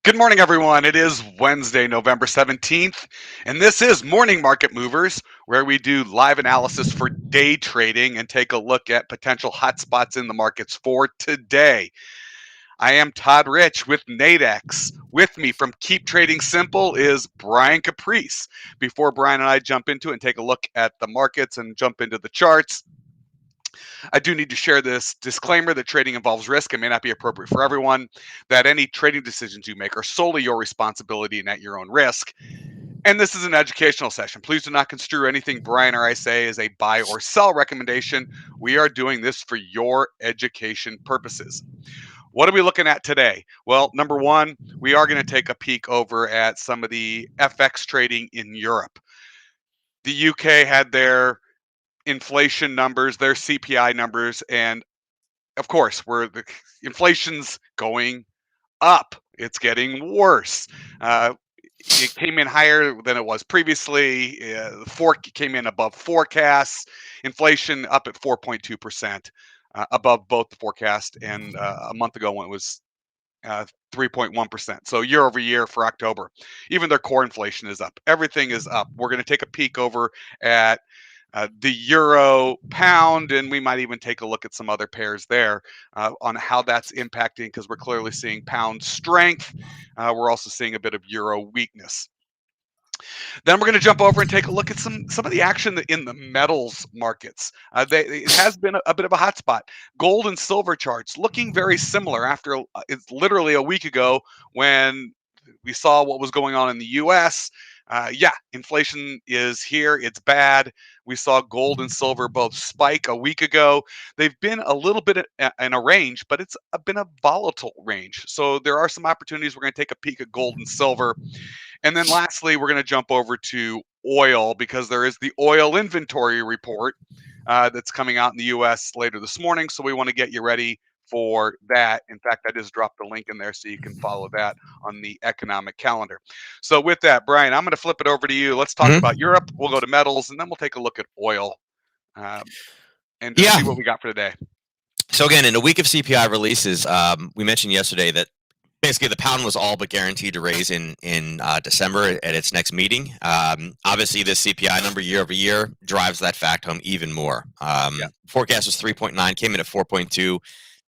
Good morning, everyone. It is Wednesday, November 17th, and this is Morning Market Movers, where we do live analysis for day trading and take a look at potential hotspots in the markets for today. I am Todd Rich with Nadex. With me from Keep Trading Simple is Brian Caprice. Before Brian and I jump into it and take a look at the markets and jump into the charts, I do need to share this disclaimer that trading involves risk and may not be appropriate for everyone, that any trading decisions you make are solely your responsibility and at your own risk. And this is an educational session. Please do not construe anything Brian or I say as a buy or sell recommendation. We are doing this for your education purposes. What are we looking at today? Well, number one, we are going to take a peek over at some of the FX trading in Europe. The UK had their inflation numbers, their CPI numbers, and of course, where the inflation's going up. It's getting worse. It came in higher than it was previously. The came in above forecasts. Inflation up at 4.2%, above both the forecast and a month ago when it was 3.1%. So year over year for October, even their core inflation is up. Everything is up. We're going to take a peek over at the euro pound, and we might even take a look at some other pairs there on how that's impacting, because we're clearly seeing pound strength. We're also seeing a bit of euro weakness. Then we're going to jump over and take a look at some of the action in the metals markets. It has been a bit of a hotspot. Gold and silver charts looking very similar after it's literally a week ago when we saw what was going on in the U.S. Inflation is here. It's bad. We saw gold and silver both spike a week ago. They've been a little bit in a range, but it's been a volatile range. So there are some opportunities. We're going to take a peek at gold and silver. And then lastly, we're going to jump over to oil, because there is the oil inventory report that's coming out in the U.S. later this morning. So we want to get you ready for that. In fact, I just dropped the link in there so you can follow that on the economic calendar. So with that, Brian, I'm going to flip it over to you. Let's talk about Europe. We'll go to metals, and then we'll take a look at oil and see what we got for today. So again, in a week of CPI releases, we mentioned yesterday that basically the pound was all but guaranteed to raise in December at its next meeting. Obviously, this CPI number year over year drives that fact home even more. Forecast was 3.9, came in at 4.2.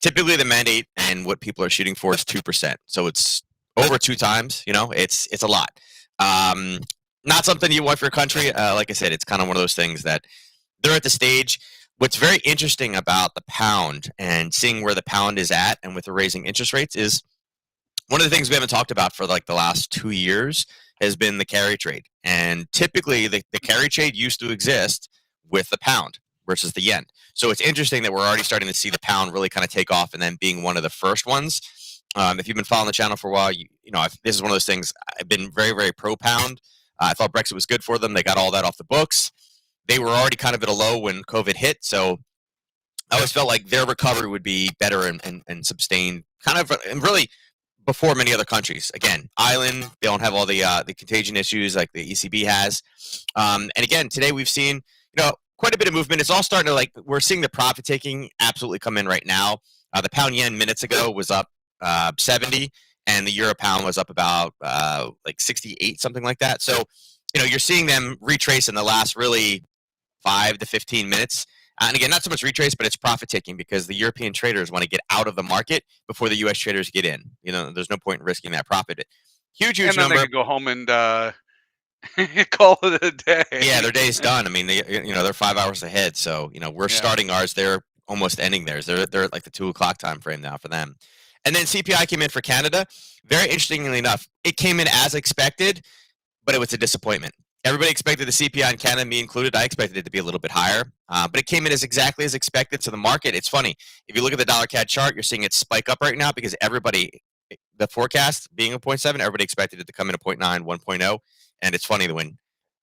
Typically, the mandate and what people are shooting for is 2%. So it's over 2 times. It's a lot. Not something you want for your country. Like I said, it's kind of one of those things that they're at the stage. What's very interesting about the pound and seeing where the pound is at and with the raising interest rates is one of the things we haven't talked about for like the last 2 years has been the carry trade. And typically the carry trade used to exist with the pound versus the yen. So it's interesting that we're already starting to see the pound really kind of take off and then being one of the first ones. If you've been following the channel for a while, this is one of those things. I've been very, very pro pound. I thought Brexit was good for them. They got all that off the books. They were already kind of at a low when COVID hit. So I always felt like their recovery would be better and sustained kind of and really before many other countries. Again, Ireland, they don't have all the contagion issues like the ECB has. And again, today we've seen, quite a bit of movement. It's all starting to we're seeing the profit taking absolutely come in right now. The pound yen minutes ago was up 70, and the euro pound was up about 68, something like that. So, you're seeing them retrace in the last really 5 to 15 minutes. And again, not so much retrace, but it's profit taking because the European traders want to get out of the market before the U.S. traders get in. There's no point in risking that profit. Huge and then number. They can go home and call it a day. Yeah, their day's done. I mean, they're 5 hours ahead. So, we're starting ours. They're almost ending theirs. They're at like the 2 o'clock time frame now for them. And then CPI came in for Canada. Very interestingly enough, it came in as expected, but it was a disappointment. Everybody expected the CPI in Canada, me included. I expected it to be a little bit higher, but it came in exactly as expected. So the market, it's funny. If you look at the dollar CAD chart, you're seeing it spike up right now because the forecast being a 0.7, everybody expected it to come in a 0.9, 1.0. And it's funny that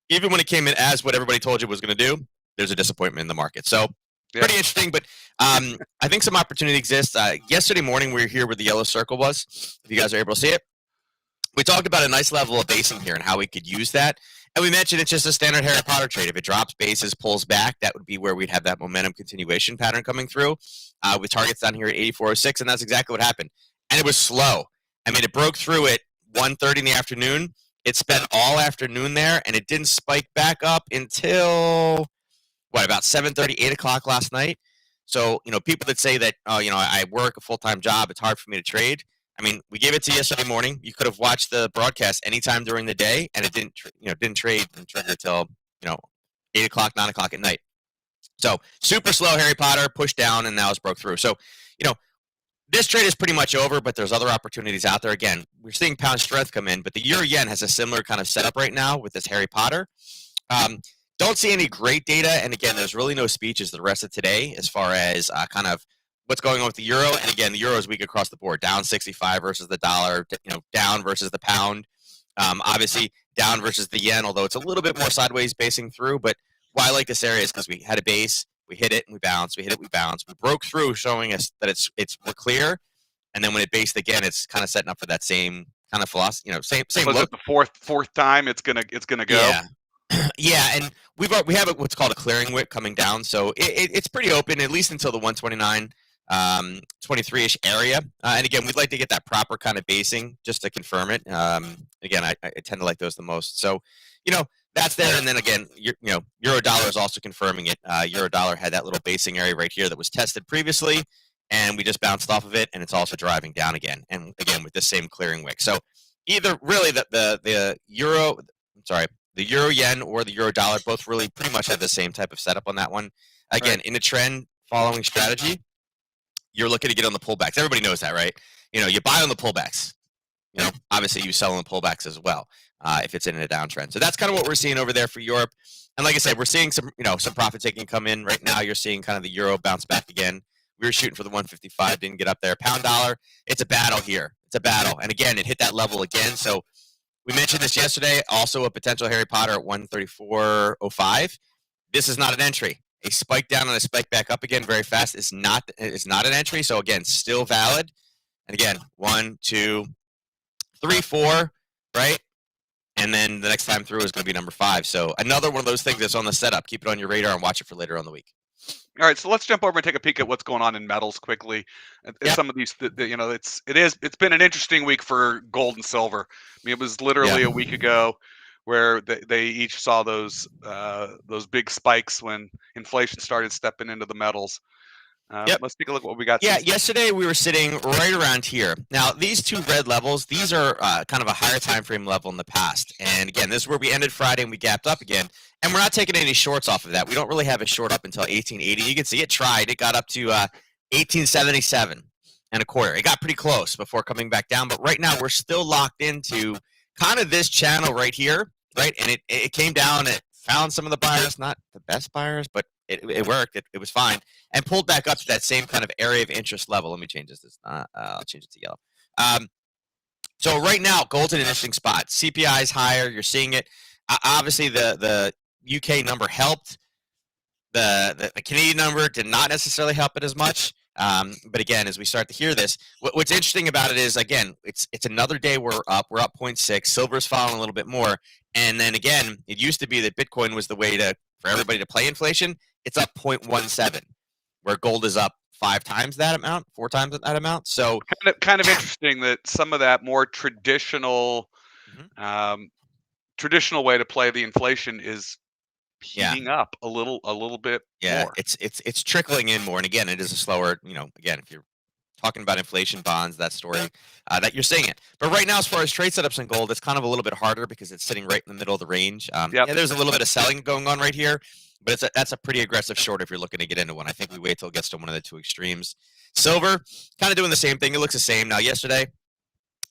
even when it came in as what everybody told you it was going to do, there's a disappointment in the market. So pretty interesting, but I think some opportunity exists. Yesterday morning, we were here where the yellow circle was. If you guys are able to see it, we talked about a nice level of basing here and how we could use that. And we mentioned it's just a standard Harry Potter trade. If it drops bases, pulls back, that would be where we'd have that momentum continuation pattern coming through with targets down here at 84.06, and that's exactly what happened. And it was slow. I mean, it broke through it 1:30 in the afternoon. It spent all afternoon there, and it didn't spike back up until about 7:30, 8 o'clock last night. So, people that say that, oh, I work a full-time job, it's hard for me to trade. I mean, we gave it to you yesterday morning. You could have watched the broadcast anytime during the day, and it didn't trade and trigger until 8 o'clock, 9 o'clock at night. So super slow Harry Potter, pushed down, and now it's broke through. So, this trade is pretty much over, but there's other opportunities out there. Again, we're seeing pound strength come in, but the euro yen has a similar kind of setup right now with this Harry Potter. Don't see any great data, and again, there's really no speeches the rest of today as far as kind of what's going on with the euro. And again, the euro is weak across the board, down 65 versus the dollar, down versus the pound. Obviously, down versus the yen, although it's a little bit more sideways basing through. But why I like this area is because we had a base, we hit it, and we bounced. We hit it, we bounced. We broke through, showing us that we're clear. And then when it based again, it's kind of setting up for that same kind of philosophy. Same Was look. it the fourth time it's gonna go? Yeah. Yeah, and we have what's called a clearing wick coming down, so it's pretty open at least until the 129, 23-ish area. And again, we'd like to get that proper kind of basing just to confirm it. Again, I tend to like those the most. So, that's there. And then again, euro dollar is also confirming it. Euro dollar had that little basing area right here that was tested previously, and we just bounced off of it, and it's also driving down again. And again, with the same clearing wick. So either really the euro, the euro yen or the euro dollar both really pretty much have the same type of setup on that one. Again, in a trend following strategy, you're looking to get on the pullbacks. Everybody knows that, right? You buy on the pullbacks. Obviously you sell on the pullbacks as well if it's in a downtrend. So that's kind of what we're seeing over there for Europe. And like I said, we're seeing some profit taking come in right now. You're seeing kind of the euro bounce back again. We were shooting for the 155, didn't get up there. Pound dollar, it's a battle here. It's a battle. And again, it hit that level again. So we mentioned this yesterday, also a potential Harry Potter at 134.05. This is not an entry. A spike down and a spike back up again very fast is not an entry. So again, still valid. And again, 1, 2, 3, 4, right? And then the next time through is going to be number 5. So another one of those things that's on the setup. Keep it on your radar and watch it for later on the week. All right, so let's jump over and take a peek at what's going on in metals quickly. Some of these, it's been an interesting week for gold and silver. I mean, it was literally a week ago where they each saw those big spikes when inflation started stepping into the metals. Let's take a look at what we got. Yeah, yesterday we were sitting right around here. Now, these two red levels, these are kind of a higher time frame level in the past. And again, this is where we ended Friday and we gapped up again. And we're not taking any shorts off of that. We don't really have a short up until 1880. You can see it tried. It got up to 1877 and a quarter. It got pretty close before coming back down. But right now, we're still locked into kind of this channel right here, right? And it came down. It found some of the buyers, not the best buyers, but it worked. It was fine. And pulled back up to that same kind of area of interest level. Let me change this. I'll change it to yellow. So right now, gold's in an interesting spot. CPI is higher. You're seeing it. Obviously, the UK number helped. The Canadian number did not necessarily help it as much. But again, as we start to hear this, what's interesting about it is, again, it's another day we're up. We're up 0.6. Silver's falling a little bit more. And then again, it used to be that Bitcoin was the way for everybody to play inflation. It's up 0.17, where gold is up 5 times that amount, 4 times that amount. So kind of interesting that some of that more traditional way to play the inflation is heating up a little bit more. It's trickling in more. And again, it is a slower, again, if you're talking about inflation bonds, that story, that you're seeing it. But right now, as far as trade setups in gold, it's kind of a little bit harder because it's sitting right in the middle of the range. There's a little bit of selling going on right here, but that's a pretty aggressive short if you're looking to get into one. I think we wait till it gets to one of the two extremes. Silver, kind of doing the same thing. It looks the same. Now, yesterday,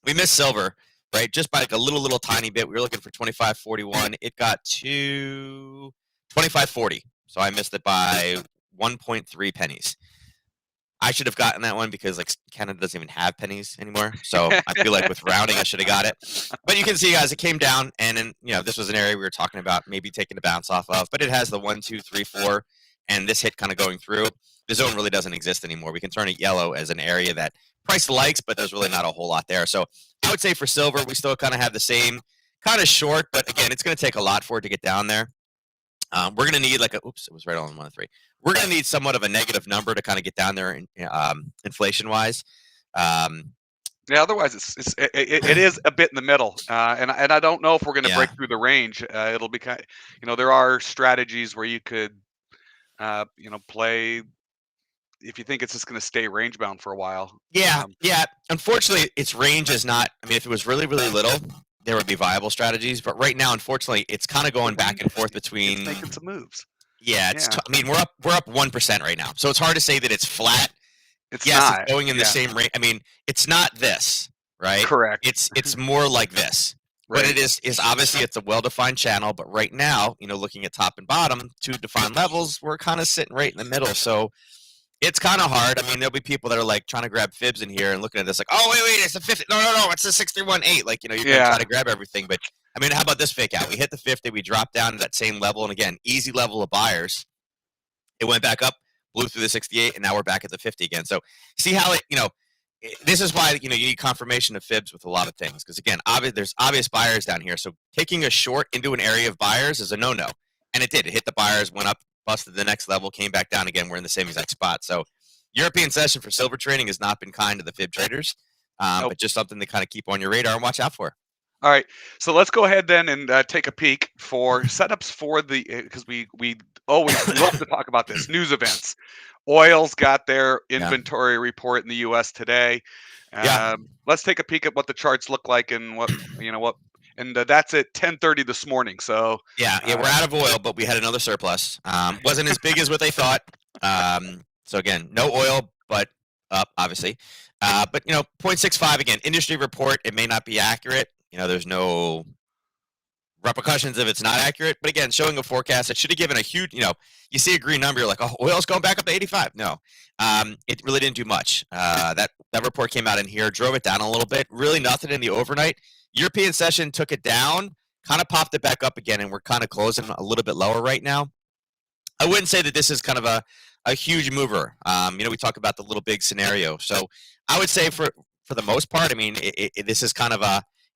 we missed silver, right? Just by like a little tiny bit. We were looking for 25.41. It got to 25.40. So I missed it by 1.3 pennies. I should have gotten that one because Canada doesn't even have pennies anymore. So I feel like with rounding, I should have got it. But you can see, guys, it came down, and then this was an area we were talking about maybe taking a bounce off of. But it has the 1, 2, 3, 4, and this hit kind of going through. The zone really doesn't exist anymore. We can turn it yellow as an area that price likes, but there's really not a whole lot there. So I would say for silver, we still kind of have the same kind of short, but again, it's going to take a lot for it to get down there. We're going to need it was right on 1 3. We're going to need somewhat of a negative number to kind of get down there inflation-wise. Yeah, otherwise it is a bit in the middle, and I don't know if we're going to Yeah. break through the range. It'll be kind, there are strategies where you could, play if you think it's just going to stay range bound for a while. Yeah, yeah. Unfortunately, its range is not. I mean, if it was really, really little, there would be viable strategies. But right now, unfortunately, it's kind of The going back and range, forth it's between. making some moves. Yeah, Yeah, I mean, we're up 1% right now, so it's hard to say that it's flat. it's Yes, it's not. going in the Yeah, same range. I mean, it's not this, right? correct. It's more like this. What Right. it is obviously it's a well-defined channel, but right now, looking at top and bottom, two defined levels, we're kind of sitting right in the middle. So it's kind of hard. I mean, there'll be people that are like trying to grab fibs in here and looking at this like, oh wait, it's a 50. No, it's a 631.8. Like, you're gonna try Yeah. to grab everything. But I mean, how about this fake out? We hit the 50, we dropped down to that same level, and again, easy level of buyers. It went back up, blew through the 68, and now we're back at the 50 again. So see how this is why you need confirmation of fibs with a lot of things, because again, there's obvious buyers down here. So taking a short into an area of buyers is a no-no, and it did. It hit the buyers, went up, busted the next level, came back down again. We're in the same exact spot. So European session for silver trading has not been kind to the fib traders, Nope. but just something to kind of keep on your radar and watch out for. All right, so let's go ahead then and take a peek for setups for the because we always love to talk about this news events. Oil's got their Yeah. inventory report in the U.S. today. Yeah. Let's take a peek at what the charts look like and what, and that's at 10:30 this morning. So Yeah, we're out of oil, but we had another surplus. Wasn't as big as what they thought. So again, no oil, but up, obviously. But 0.65 again, industry report. It may not be accurate. There's no repercussions if it's not accurate. But again, showing a forecast, it should have given a huge. You see a green number, you're like, oh, oil's going back up to 85. No, it really didn't do much. That report came out in here, drove it down a little bit. Really nothing in the overnight. European session took it down, kind of popped it back up again, and we're kind of closing a little bit lower right now. I wouldn't say that this is kind of a huge mover. We talk about the little big scenario. So I would say for the most part, I mean, this is kind of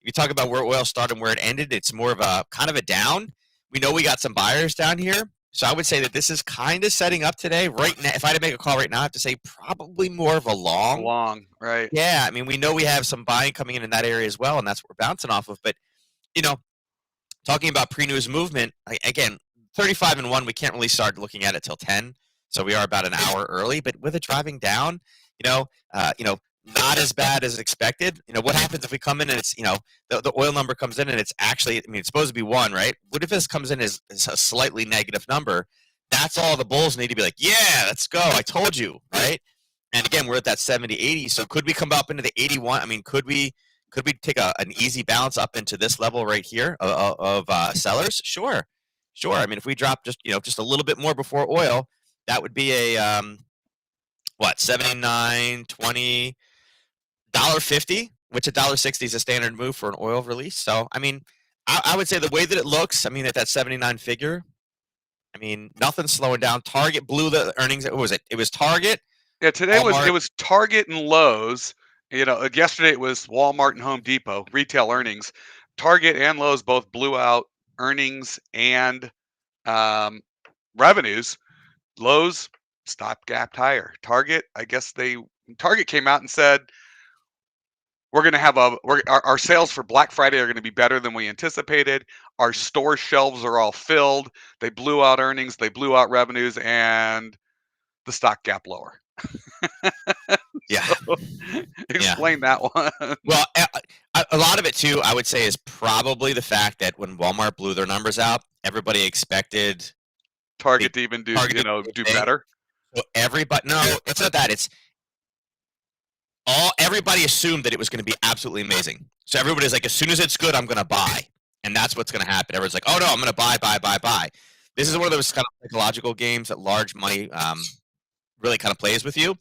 if you talk about where oil started and where it ended, it's more of a kind of a down. We know we got some buyers down here. So I would say that this is kind of setting up today. Right now, if I had to make a call right now, I have to say probably more of a long. right. Yeah, I mean, we know we have some buying coming in that area as well, and that's what we're bouncing off of. But, talking about pre-news movement, again, 35-1, we can't really start looking at it till 10. So we are about an hour early, but with it driving down, not as bad as expected. What happens if we come in and it's, the oil number comes in and it's actually, I mean, it's supposed to be 1, right? What if this comes in as a slightly negative number? That's all the bulls need to be like, yeah, let's go. I told you, right? And again, we're at that 70, 80. So could we come up into the 81? I mean, could we take an easy bounce up into this level right here of sellers? Sure. I mean, if we drop just a little bit more before oil, that would be a 79.20 $1.50, which $1.60 is a standard move for an oil release. So I mean, I would say the way that it looks, I mean, at that 79 figure, I mean, nothing's slowing down. Target blew the earnings. What was it? It was Target. Yeah, today Walmart. it was Target and Lowe's. Yesterday it was Walmart and Home Depot retail earnings. Target and Lowe's both blew out earnings and revenues. Lowe's stopgap higher. Target came out and said we're going to have our sales for Black Friday are going to be better than we anticipated. Our store shelves are all filled. They blew out earnings, they blew out revenues, and the stock gap lower. Yeah. So, explain that one. Well, a lot of it too, I would say, is probably the fact that when Walmart blew their numbers out, everybody expected Target to even do better. So no, it's not that. It's everybody assumed that it was going to be absolutely amazing. So everybody's like, as soon as it's good, I'm going to buy, and that's what's going to happen. Everyone's like, oh no, I'm going to buy. This is one of those kind of psychological games that large money really kind of plays with you.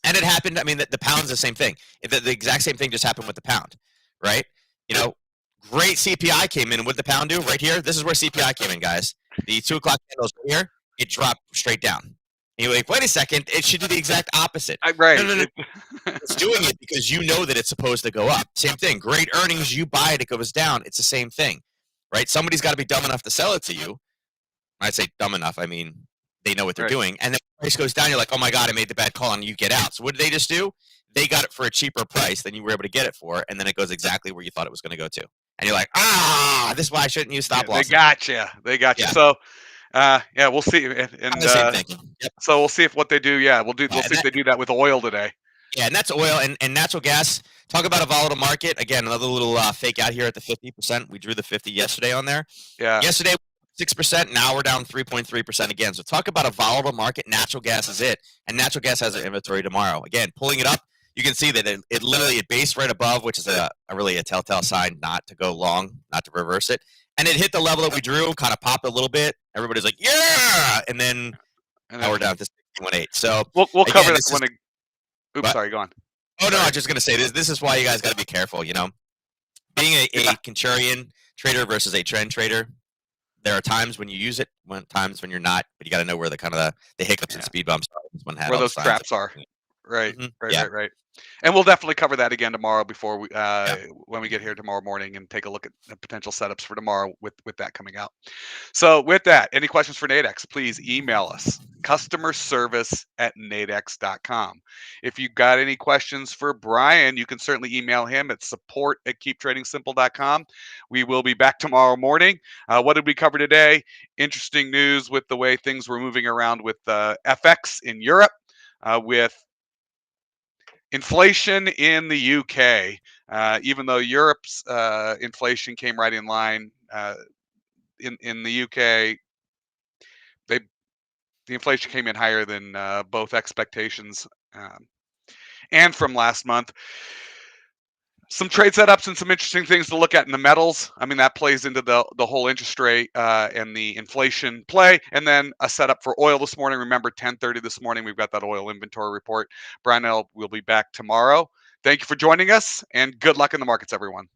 And it happened. I mean, the pound's the same thing. The exact same thing just happened with the pound, right? Great CPI came in. And what did the pound do? Right here. This is where CPI came in, guys. The 2 o'clock candles right here. It dropped straight down. And you're like, wait a second. It should do the exact opposite. Right. No. It's doing it because you know that it's supposed to go up. Same thing. Great earnings. You buy it. It goes down. It's the same thing, right? Somebody's got to be dumb enough to sell it to you. I'd say dumb enough. I mean, they know what they're doing. And then the price goes down. You're like, oh my God, I made the bad call, and you get out. So what did they just do? they got it for a cheaper price than you were able to get it for, and then it goes exactly where you thought it was going to go to. And you're like, this is why I shouldn't use stop Yeah, they losses. got you. They got you. Yeah. So, yeah, we'll see. I'm the same thinking. Yep. So we'll see if what they do. Yeah, we'll Yeah, see if they do that with oil today. Yeah, and that's oil and natural gas. Talk about a volatile market. Again, another little fake out here at the 50%. We drew the 50 yesterday on there. Yeah. Yesterday, 6%. Now we're down 3.3% again. So talk about a volatile market. Natural gas is it. And natural gas has an inventory tomorrow. Again, pulling it up, you can see that it literally it based right above, which is really a telltale sign not to go long, not to reverse it. And it hit the level that we drew, kind of popped a little bit. Everybody's like, yeah! And then now we're down to 61.8. So we'll cover again, this when it. Oops, sorry, go on. Oh, no, I was just going to say this is why you guys got to be careful, you know. Being a contrarian trader versus a trend trader, there are times when you use it, times when you're not, but you got to know where the hiccups and speed bumps are. Where those traps are. Right, Mm-hmm. right. And we'll definitely cover that again tomorrow before we when we get here tomorrow morning and take a look at the potential setups for tomorrow with that coming out. So with that, any questions for Nadex, please email us, customerservice@nadex.com. If you've got any questions for Brian, you can certainly email him at support@keeptradingsimple.com. We will be back tomorrow morning. What did we cover today? Interesting news with the way things were moving around with FX in Europe, with inflation in the UK, even though Europe's inflation came right in line, in the UK, the inflation came in higher than both expectations and from last month. Some trade setups and some interesting things to look at in the metals. I mean, that plays into the whole interest rate and the inflation play. And then a setup for oil this morning. Remember, 10:30 this morning, we've got that oil inventory report. Brian L will be back tomorrow. Thank you for joining us, and good luck in the markets, everyone.